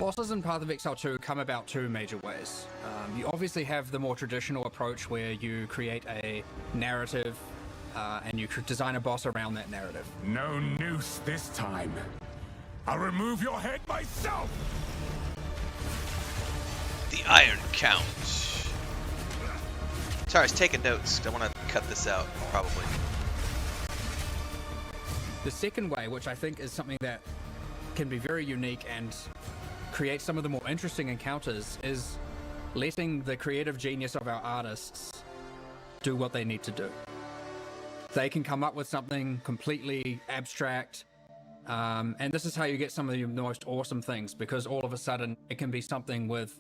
Bosses in Path of Exile 2 come about two major ways. You obviously have the more traditional approach where you create a narrative and you design a boss around that narrative. No noose this time. I'll remove your head myself! The Iron Count. Sorry, I was taking notes. I want to cut this out, probably. The second way, which I think is something that can be very unique and create some of the more interesting encounters, is letting the creative genius of our artists do what they need to do. They can come up with something completely abstract, and this is how you get some of the most awesome things, because all of a sudden it can be something with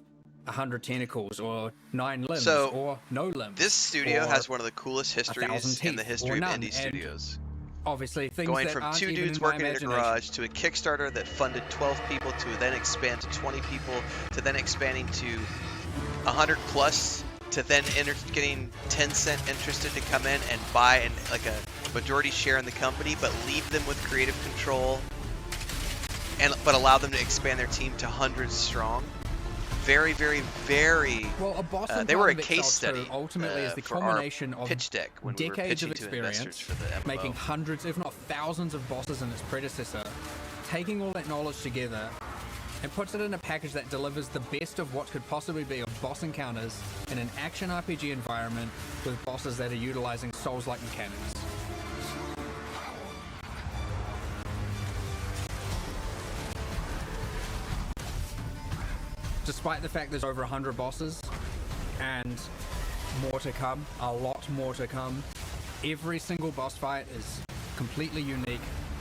100 tentacles or 9 limbs or no limbs. This studio has one of the coolest histories in the history of indie studios. Obviously, things going that from aren't 2 even dudes in my working in a imagination. garage to a Kickstarter that funded 12 people to then expand to 20 people to then expanding to 100 plus to then getting Tencent interested to come in and buy like a majority share in the company, but leave them with creative control but allow them to expand their team to hundreds strong. Very, very, very. Well, a boss they were a case study. Ultimately, is the combination of pitch deck when decades we were of experience, for the MMO. making hundreds, if not thousands, of bosses in its predecessor, taking all that knowledge together, and puts it in a package that delivers the best of what could possibly be of boss encounters in an action RPG environment with bosses that are utilizing Souls-like mechanics. Despite the fact there's over 100 bosses and more to come, a lot more to come, every single boss fight is completely unique,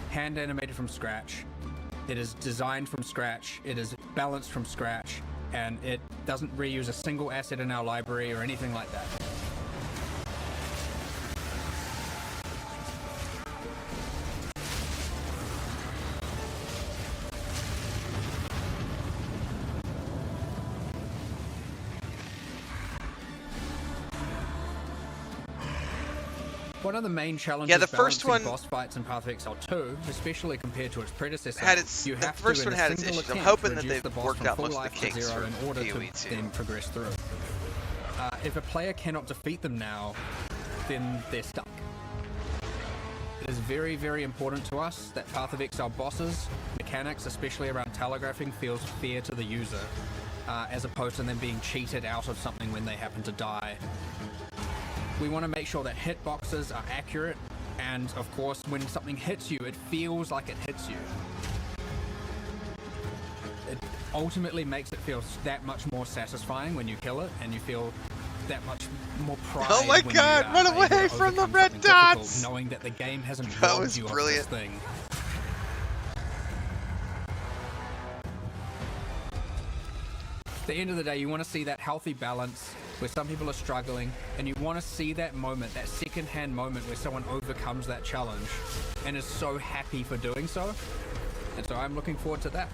hand animated from scratch. It is designed from scratch, it is balanced from scratch, and it doesn't reuse a single asset in our library or anything like that. One of the main challenges the first one boss fights in Path of Exile 2, especially compared to its predecessor, the first one had its issues. I'm hoping that they've worked out most of the kinks for in order to PoE 2. then progress through. If a player cannot defeat them now, then they're stuck. It is very, very important to us that Path of Exile bosses, mechanics, especially around telegraphing, feels fair to the user, as opposed to them being cheated out of something when they happen to die. We want to make sure that hitboxes are accurate, and of course, when something hits you, it feels like it hits you. It ultimately makes it feel that much more satisfying when you kill it, and you feel that much more pride. Oh my god, run away from the red dots! Knowing that the game hasn't that robbed was you brilliant. of this thing. At the end of the day, you want to see that healthy balance where some people are struggling, and you want to see that moment, that second-hand moment where someone overcomes that challenge and is so happy for doing so. And so I'm looking forward to that.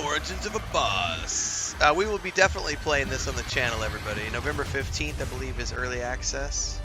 Origins of a Boss. We will be definitely playing this on the channel, everybody. November 15th, I believe, is early access.